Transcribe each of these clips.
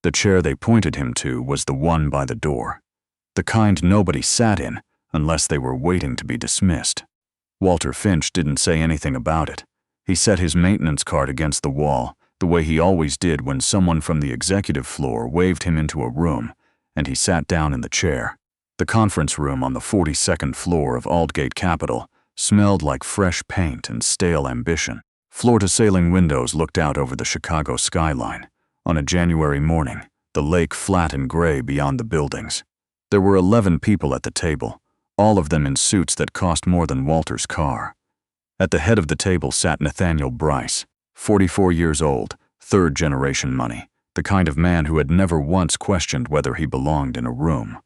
The chair they pointed him to was the one by the door. The kind nobody sat in unless they were waiting to be dismissed. Walter Finch didn't say anything about it. He set his maintenance card against the wall, the way he always did when someone from the executive floor waved him into a room, and he sat down in the chair. The conference room on the 42nd floor of Aldgate Capital smelled like fresh paint and stale ambition. Floor-to-ceiling windows looked out over the Chicago skyline. On a January morning, the lake flat and gray beyond the buildings. There were 11 people at the table, all of them in suits that cost more than Walter's car. At the head of the table sat Nathaniel Bryce, 44 years old, third-generation money, the kind of man who had never once questioned whether he belonged in a room.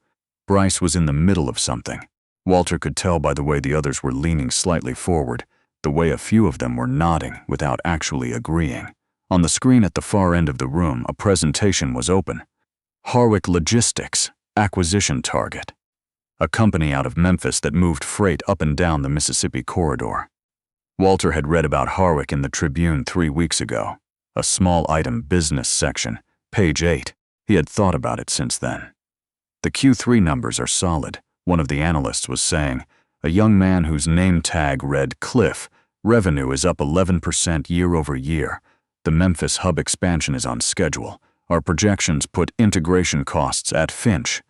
Bryce was in the middle of something. Walter could tell by the way the others were leaning slightly forward, the way a few of them were nodding without actually agreeing. On the screen at the far end of the room, a presentation was open. Harwick Logistics, acquisition target. A company out of Memphis that moved freight up and down the Mississippi corridor. Walter had read about Harwick in the Tribune 3 weeks ago. A small item business section, page 8. He had thought about it since then. The Q3 numbers are solid, one of the analysts was saying. A young man whose name tag read Cliff. Revenue is up 11% year over year. The Memphis hub expansion is on schedule. Our projections put integration costs at Finch.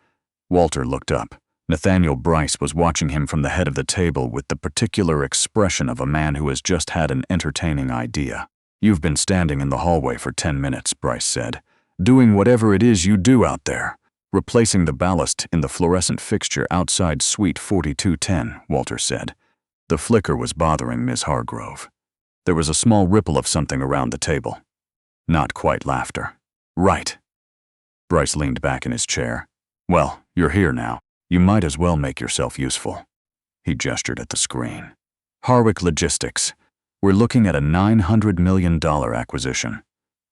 Walter looked up. Nathaniel Bryce was watching him from the head of the table with the particular expression of a man who has just had an entertaining idea. "You've been standing in the hallway for 10 minutes, Bryce said. "Doing whatever it is you do out there." "Replacing the ballast in the fluorescent fixture outside Suite 4210, Walter said. The flicker was bothering Ms. Hargrove. There was a small ripple of something around the table. Not quite laughter. "Right." Bryce leaned back in his chair. "Well, you're here now. You might as well make yourself useful." He gestured at the screen. "Harwick Logistics. We're looking at a $900 million acquisition.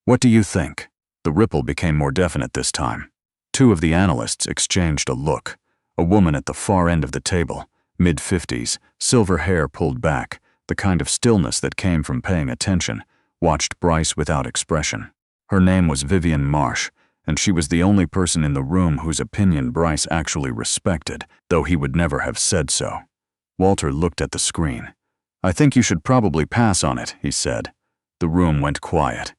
What do you think?" The ripple became more definite this time. Two of the analysts exchanged a look. A woman at the far end of the table, mid-50s, silver hair pulled back, the kind of stillness that came from paying attention, watched Bryce without expression. Her name was Vivian Marsh, and she was the only person in the room whose opinion Bryce actually respected, though he would never have said so. Walter looked at the screen. "I think you should probably pass on it," he said. The room went quiet.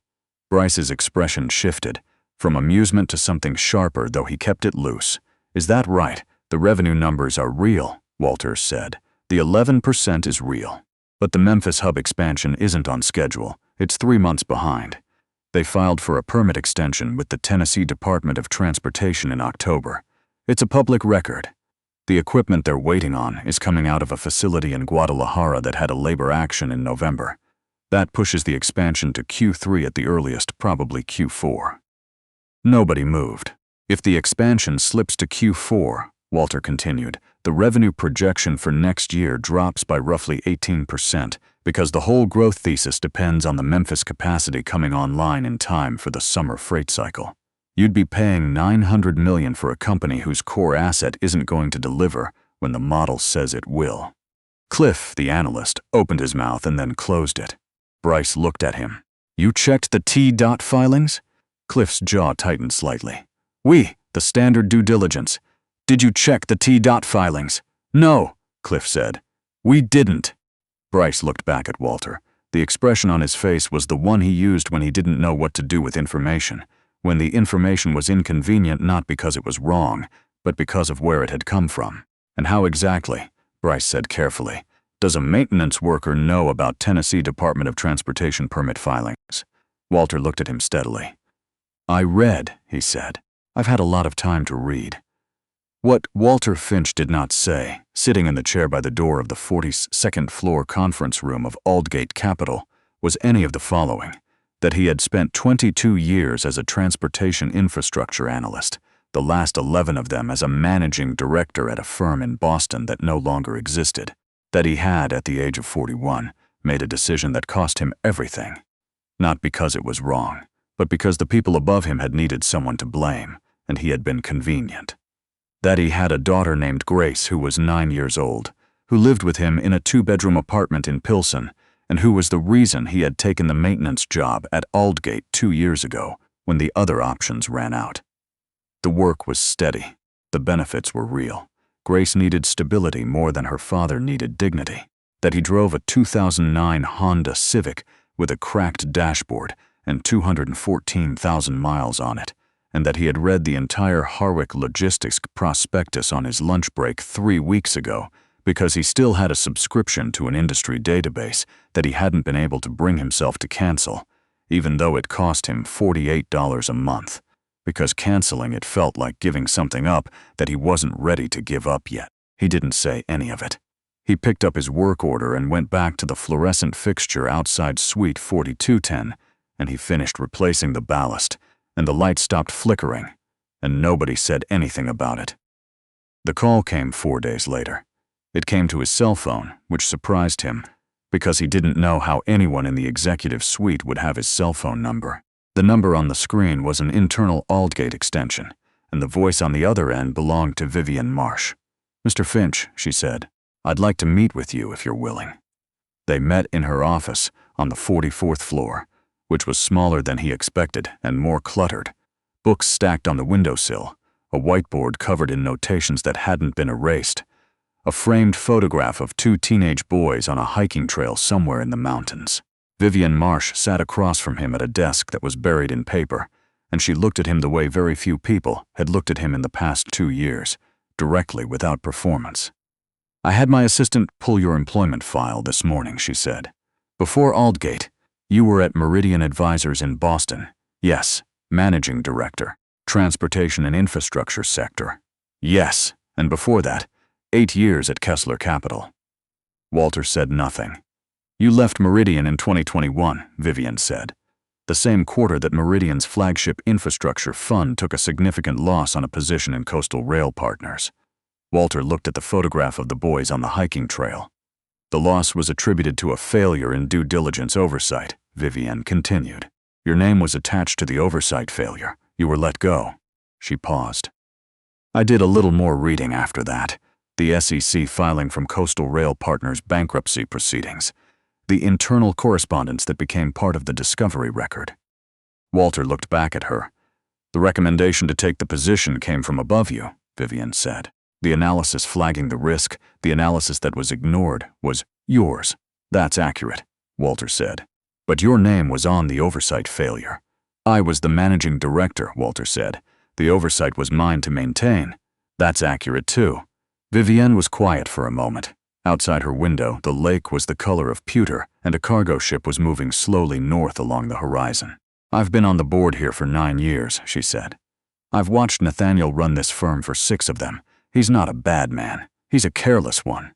Bryce's expression shifted, from amusement to something sharper, though he kept it loose. "Is that right? The revenue numbers are real," Walter said. "The 11% is real. But the Memphis hub expansion isn't on schedule. It's 3 months behind. They filed for a permit extension with the Tennessee Department of Transportation in October. It's a public record. The equipment they're waiting on is coming out of a facility in Guadalajara that had a labor action in November. That pushes the expansion to Q3 at the earliest, probably Q4. Nobody moved. If the expansion slips to Q4, Walter continued, the revenue projection for next year drops by roughly 18%, because the whole growth thesis depends on the Memphis capacity coming online in time for the summer freight cycle. You'd be paying $900 million for a company whose core asset isn't going to deliver when the model says it will. Cliff, the analyst, opened his mouth and then closed it. Bryce looked at him. "You checked the T-dot filings?" Cliff's jaw tightened slightly. "Oui, the standard due diligence. Did you check the T-dot filings?" "No," Cliff said. "We didn't." Bryce looked back at Walter. The expression on his face was the one he used when he didn't know what to do with information, when the information was inconvenient not because it was wrong, but because of where it had come from. "And how exactly," Bryce said carefully, "does a maintenance worker know about Tennessee Department of Transportation permit filings?" Walter looked at him steadily. "I read," he said. "I've had a lot of time to read." What Walter Finch did not say, sitting in the chair by the door of the 42nd floor conference room of Aldgate Capital, was any of the following: that he had spent 22 years as a transportation infrastructure analyst, the last 11 of them as a managing director at a firm in Boston that no longer existed, that he had, at the age of 41, made a decision that cost him everything. Not because it was wrong, but because the people above him had needed someone to blame, and he had been convenient. That he had a daughter named Grace who was 9 years old, who lived with him in a 2-bedroom apartment in Pilsen, and who was the reason he had taken the maintenance job at Aldgate 2 years ago, when the other options ran out. The work was steady. The benefits were real. Grace needed stability more than her father needed dignity. That he drove a 2009 Honda Civic with a cracked dashboard and 214,000 miles on it, and that he had read the entire Harwick Logistics prospectus on his lunch break 3 weeks ago because he still had a subscription to an industry database that he hadn't been able to bring himself to cancel, even though it cost him $48 a month. Because canceling it felt like giving something up that he wasn't ready to give up yet. He didn't say any of it. He picked up his work order and went back to the fluorescent fixture outside Suite 4210, and he finished replacing the ballast, and the light stopped flickering, and nobody said anything about it. The call came 4 days later. It came to his cell phone, which surprised him, because he didn't know how anyone in the executive suite would have his cell phone number. The number on the screen was an internal Aldgate extension, and the voice on the other end belonged to Vivian Marsh. "Mr. Finch," she said, "I'd like to meet with you if you're willing." They met in her office on the 44th floor, which was smaller than he expected and more cluttered. Books stacked on the windowsill, a whiteboard covered in notations that hadn't been erased, a framed photograph of 2 teenage boys on a hiking trail somewhere in the mountains. Vivian Marsh sat across from him at a desk that was buried in paper, and she looked at him the way very few people had looked at him in the past 2 years, directly without performance. "I had my assistant pull your employment file this morning," she said. "Before Aldgate, you were at Meridian Advisors in Boston. Yes, managing director, transportation and infrastructure sector. Yes, and before that, 8 years at Kessler Capital." Walter said nothing. "You left Meridian in 2021, Vivian said. The same quarter that Meridian's flagship infrastructure fund took a significant loss on a position in Coastal Rail Partners." Walter looked at the photograph of the boys on the hiking trail. "The loss was attributed to a failure in due diligence oversight," Vivian continued. "Your name was attached to the oversight failure. You were let go." She paused. "I did a little more reading after that. The SEC filing from Coastal Rail Partners' bankruptcy proceedings. The internal correspondence that became part of the discovery record." Walter looked back at her. "The recommendation to take the position came from above you," Vivian said. "The analysis flagging the risk, the analysis that was ignored, was yours." "That's accurate," Walter said. "But your name was on the oversight failure." "I was the managing director," Walter said. "The oversight was mine to maintain." "That's accurate too." Vivian was quiet for a moment. Outside her window, the lake was the color of pewter, and a cargo ship was moving slowly north along the horizon. "I've been on the board here for 9 years, she said. "I've watched Nathaniel run this firm for 6 of them. He's not a bad man. He's a careless one.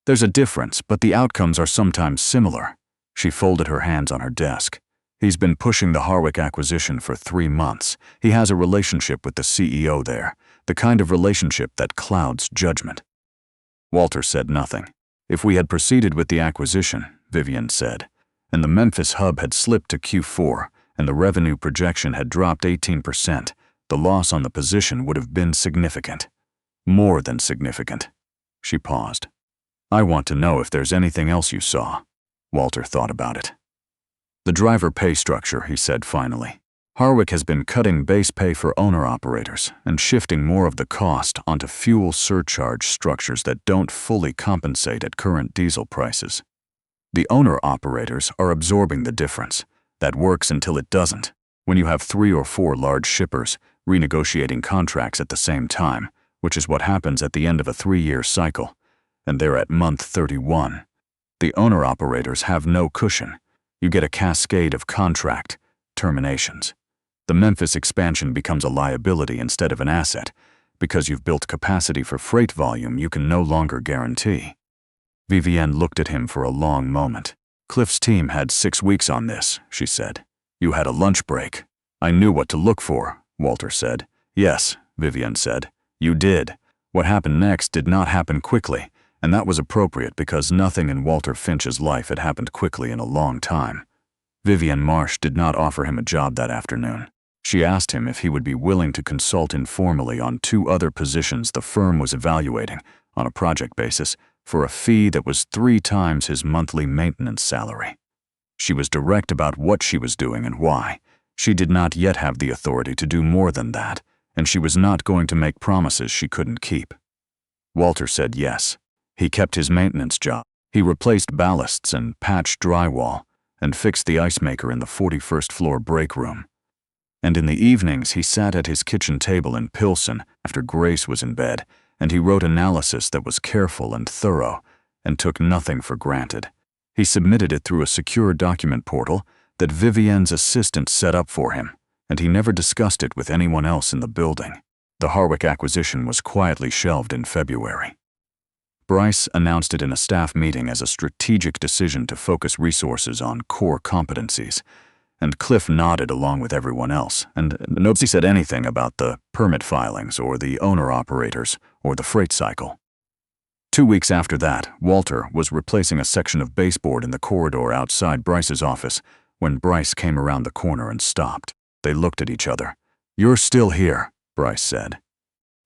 There's a difference, but the outcomes are sometimes similar." She folded her hands on her desk. "He's been pushing the Harwick acquisition for 3 months. He has a relationship with the CEO there, the kind of relationship that clouds judgment." Walter said nothing. "If we had proceeded with the acquisition," Vivian said, "and the Memphis hub had slipped to Q4, and the revenue projection had dropped 18%, the loss on the position would have been significant. More than significant." She paused. "I want to know if there's anything else you saw." Walter thought about it. "The driver pay structure," he said finally. "Harwick has been cutting base pay for owner-operators and shifting more of the cost onto fuel surcharge structures that don't fully compensate at current diesel prices. The owner-operators are absorbing the difference. That works until it doesn't. When you have 3 or 4 large shippers renegotiating contracts at the same time, which is what happens at the end of a 3-year cycle, and they're at month 31, the owner-operators have no cushion. You get a cascade of contract terminations. The Memphis expansion becomes a liability instead of an asset, because you've built capacity for freight volume you can no longer guarantee." Vivienne looked at him for a long moment. "Cliff's team had 6 weeks on this," she said. "You had a lunch break." "I knew what to look for," Walter said. "Yes," Vivienne said. "You did. What happened next did not happen quickly, and that was appropriate because nothing in Walter Finch's life had happened quickly in a long time." Vivian Marsh did not offer him a job that afternoon. She asked him if he would be willing to consult informally on 2 other positions the firm was evaluating, on a project basis, for a fee that was 3 times his monthly maintenance salary. She was direct about what she was doing and why. She did not yet have the authority to do more than that, and she was not going to make promises she couldn't keep. Walter said yes. He kept his maintenance job. He replaced ballasts and patched drywall and fixed the ice maker in the 41st floor break room. And in the evenings, he sat at his kitchen table in Pilsen after Grace was in bed, and he wrote analysis that was careful and thorough and took nothing for granted. He submitted it through a secure document portal that Vivienne's assistant set up for him, and he never discussed it with anyone else in the building. The Harwick acquisition was quietly shelved in February. Bryce announced it in a staff meeting as a strategic decision to focus resources on core competencies, and Cliff nodded along with everyone else, and nobody said anything about the permit filings or the owner-operators or the freight cycle. 2 weeks after that, Walter was replacing a section of baseboard in the corridor outside Bryce's office when Bryce came around the corner and stopped. They looked at each other. "You're still here," Bryce said.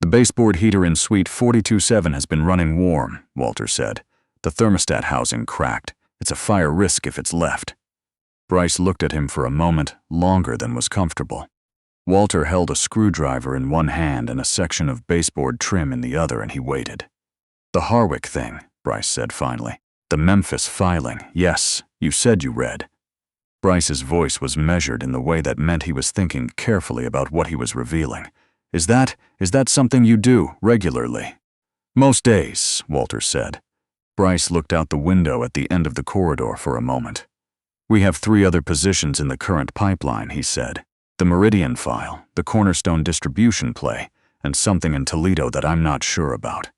"The baseboard heater in suite 42-7 has been running warm," Walter said. "The thermostat housing cracked. It's a fire risk if it's left." Bryce looked at him for a moment, longer than was comfortable. Walter held a screwdriver in one hand and a section of baseboard trim in the other, and he waited. "The Harwick thing," Bryce said finally. "The Memphis filing. Yes, you said you read." Bryce's voice was measured in the way that meant he was thinking carefully about what he was revealing. Is that something you do regularly?" "Most days," Walter said. Bryce looked out the window at the end of the corridor for a moment. "We have 3 other positions in the current pipeline," he said. "The Meridian file, the Cornerstone distribution play, and something in Toledo that I'm not sure about."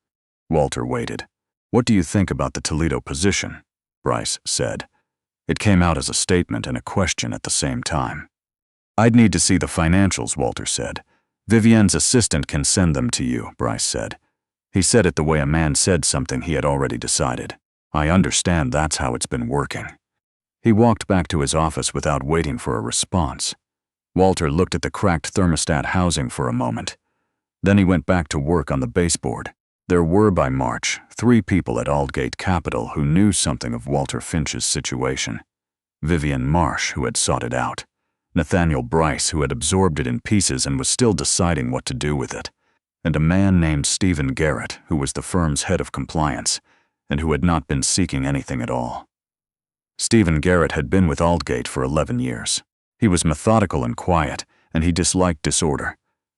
Walter waited. "What do you think about the Toledo position?" Bryce said. It came out as a statement and a question at the same time. "I'd need to see the financials," Walter said. "Vivienne's assistant can send them to you," Bryce said. He said it the way a man said something he had already decided. "I understand that's how it's been working." He walked back to his office without waiting for a response. Walter looked at the cracked thermostat housing for a moment. Then he went back to work on the baseboard. There were, by March, 3 people at Aldgate Capital who knew something of Walter Finch's situation. Vivienne Marsh, who had sought it out. Nathaniel Bryce, who had absorbed it in pieces and was still deciding what to do with it. And a man named Stephen Garrett, who was the firm's head of compliance, and who had not been seeking anything at all. Stephen Garrett had been with Aldgate for 11 years. He was methodical and quiet, and he disliked disorder.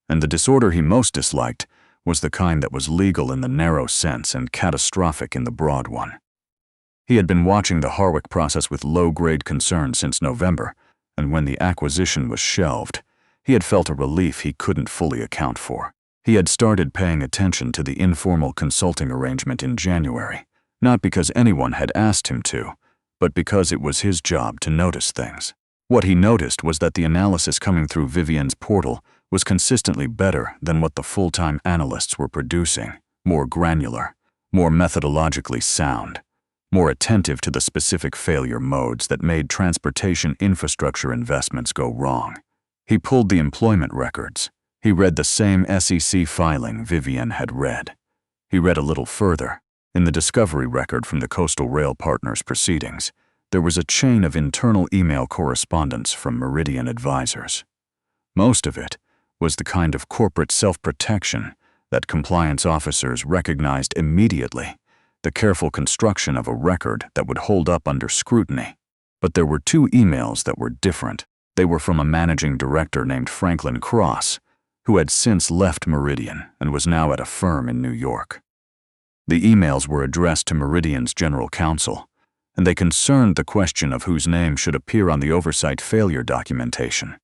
And the disorder he most disliked was the kind that was legal in the narrow sense and catastrophic in the broad one. He had been watching the Harwick process with low-grade concern since November, and when the acquisition was shelved, he had felt a relief he couldn't fully account for. He had started paying attention to the informal consulting arrangement in January, not because anyone had asked him to, but because it was his job to notice things. What he noticed was that the analysis coming through Vivienne's portal was consistently better than what the full-time analysts were producing, more granular, more methodologically sound, more attentive to the specific failure modes that made transportation infrastructure investments go wrong. He pulled the employment records. He read the same SEC filing Vivienne had read. He read a little further. In the discovery record from the Coastal Rail Partners proceedings, there was a chain of internal email correspondence from Meridian advisors. Most of it was the kind of corporate self-protection that compliance officers recognized immediately, the careful construction of a record that would hold up under scrutiny. But there were 2 emails that were different. They were from a managing director named Franklin Cross, who had since left Meridian and was now at a firm in New York. The emails were addressed to Meridian's general counsel, and they concerned the question of whose name should appear on the oversight failure documentation.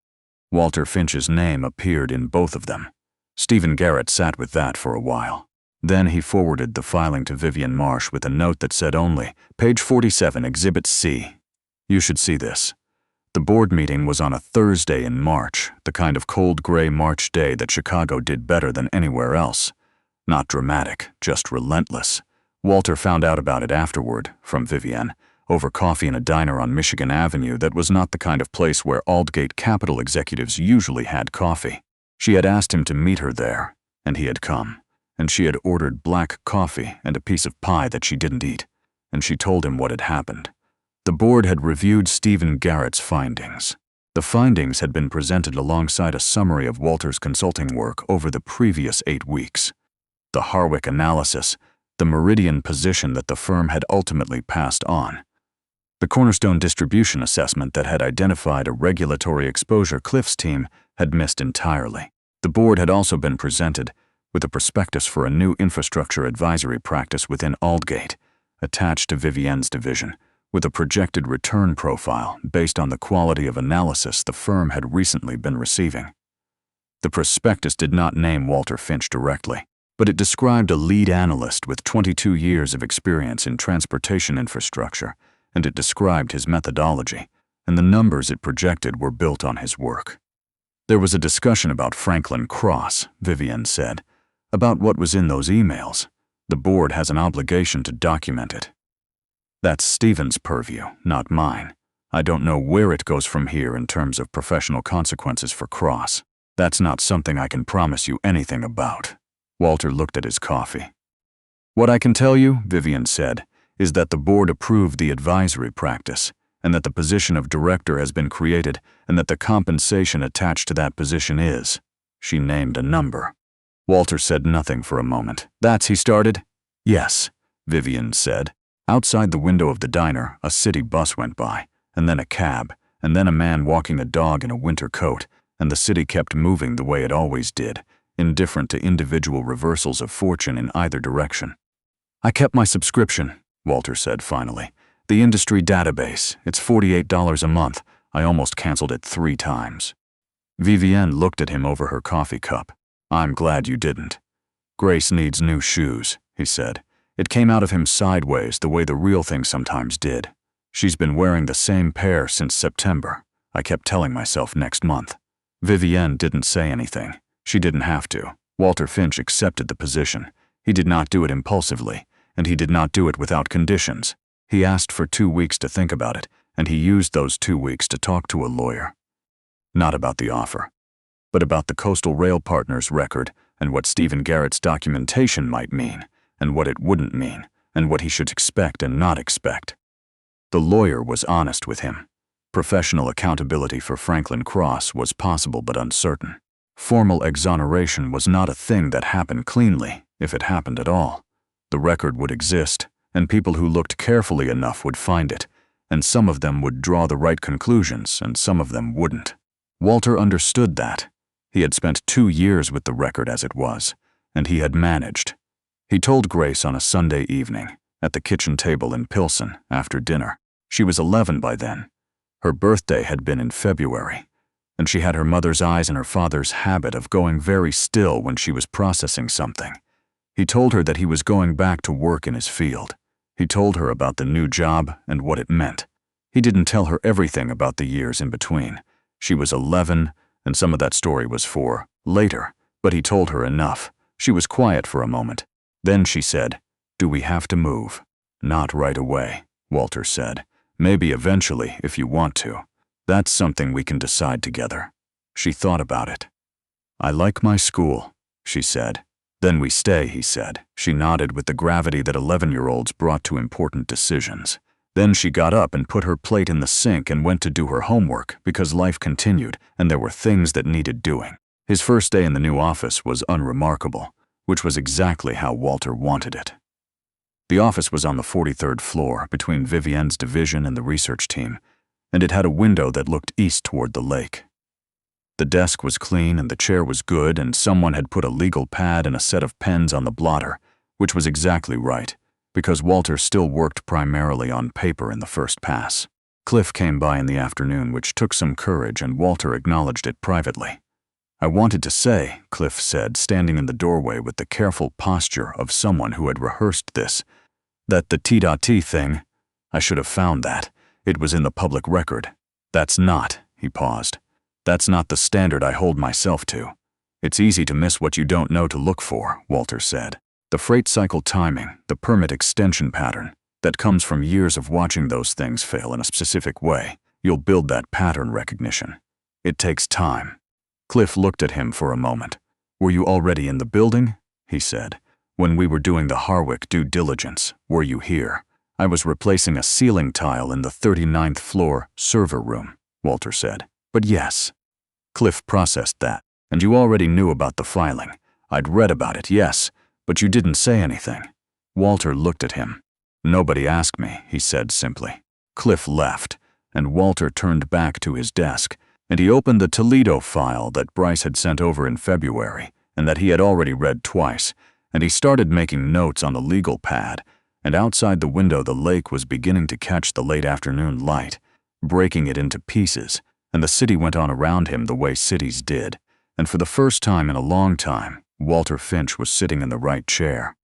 Walter Finch's name appeared in both of them. Stephen Garrett sat with that for a while. Then he forwarded the filing to Vivienne Marsh with a note that said only, "Page 47, Exhibit C. You should see this." The board meeting was on a Thursday in March, the kind of cold gray March day that Chicago did better than anywhere else. Not dramatic, just relentless. Walter found out about it afterward, from Vivienne, over coffee in a diner on Michigan Avenue that was not the kind of place where Aldgate Capital executives usually had coffee. She had asked him to meet her there, and he had come, and she had ordered black coffee and a piece of pie that she didn't eat, and she told him what had happened. The board had reviewed Stephen Garrett's findings. The findings had been presented alongside a summary of Walter's consulting work over the previous 8 weeks. The Harwick analysis, the meridian position that the firm had ultimately passed on. The cornerstone distribution assessment that had identified a regulatory exposure Cliff's team had missed entirely. The board had also been presented with a prospectus for a new infrastructure advisory practice within Aldgate, attached to Vivienne's division, with a projected return profile based on the quality of analysis the firm had recently been receiving. The prospectus did not name Walter Finch directly, but it described a lead analyst with 22 years of experience in transportation infrastructure, and it described his methodology, and the numbers it projected were built on his work. There was a discussion about Franklin Cross, Vivienne said, about what was in those emails. The board has an obligation to document it. That's Stephen's purview, not mine. I don't know where it goes from here in terms of professional consequences for Cross. That's not something I can promise you anything about. Walter looked at his coffee. What I can tell you, Vivienne said, is that the board approved the advisory practice, and that the position of director has been created, and that the compensation attached to that position is. She named a number. Walter said nothing for a moment. That's, he started. Yes, Vivienne said. Outside the window of the diner, a city bus went by, and then a cab, and then a man walking a dog in a winter coat, and the city kept moving the way it always did, indifferent to individual reversals of fortune in either direction. I kept my subscription, Walter said finally. The industry database, it's $48 a month. I almost canceled it 3 times. Vivienne looked at him over her coffee cup. I'm glad you didn't. Grace needs new shoes, he said. It came out of him sideways the way the real thing sometimes did. She's been wearing the same pair since September. I kept telling myself next month. Vivienne didn't say anything. She didn't have to. Walter Finch accepted the position. He did not do it impulsively, and he did not do it without conditions. He asked for 2 weeks to think about it, and he used those 2 weeks to talk to a lawyer. Not about the offer, but about the Coastal Rail Partners record and what Stephen Garrett's documentation might mean, and what it wouldn't mean, and what he should expect and not expect. The lawyer was honest with him. Professional accountability for Franklin Cross was possible but uncertain. Formal exoneration was not a thing that happened cleanly, if it happened at all. The record would exist, and people who looked carefully enough would find it, and some of them would draw the right conclusions, and some of them wouldn't. Walter understood that. He had spent 2 years with the record as it was, and he had managed. He told Grace on a Sunday evening, at the kitchen table in Pilsen, after dinner. She was 11 by then. Her birthday had been in February, and she had her mother's eyes and her father's habit of going very still when she was processing something. He told her that he was going back to work in his field. He told her about the new job and what it meant. He didn't tell her everything about the years in between. She was 11, and some of that story was for later, but he told her enough. She was quiet for a moment. Then she said, "Do we have to move?" "Not right away," Walter said. "Maybe eventually, if you want to. That's something we can decide together." She thought about it. "I like my school," she said. "Then we stay," he said. She nodded with the gravity that 11-year-olds brought to important decisions. Then she got up and put her plate in the sink and went to do her homework because life continued and there were things that needed doing. His first day in the new office was unremarkable, which was exactly how Walter wanted it. The office was on the 43rd floor between Vivienne's division and the research team, and it had a window that looked east toward the lake. The desk was clean and the chair was good, and someone had put a legal pad and a set of pens on the blotter, which was exactly right, because Walter still worked primarily on paper in the first pass. Cliff came by in the afternoon, which took some courage, and Walter acknowledged it privately. "I wanted to say," Cliff said, standing in the doorway with the careful posture of someone who had rehearsed this, "that the T.T thing, I should have found that. It was in the public record. That's not," he paused, "that's not the standard I hold myself to. It's easy to miss what you don't know to look for," Walter said. "The freight cycle timing, the permit extension pattern, that comes from years of watching those things fail in a specific way. You'll build that pattern recognition. It takes time." Cliff looked at him for a moment. "Were you already in the building?" he said. "When we were doing the Harwick due diligence, were you here? I was replacing a ceiling tile in the 39th floor server room," Walter said. But yes. Cliff processed that. And you already knew about the filing. I'd read about it, yes, but you didn't say anything. Walter looked at him. Nobody asked me, he said simply. Cliff left, and Walter turned back to his desk, and he opened the Toledo file that Bryce had sent over in February, and that he had already read twice, and he started making notes on the legal pad, and outside the window the lake was beginning to catch the late afternoon light, breaking it into pieces, and the city went on around him the way cities did, and for the first time in a long time, Walter Finch was sitting in the right chair.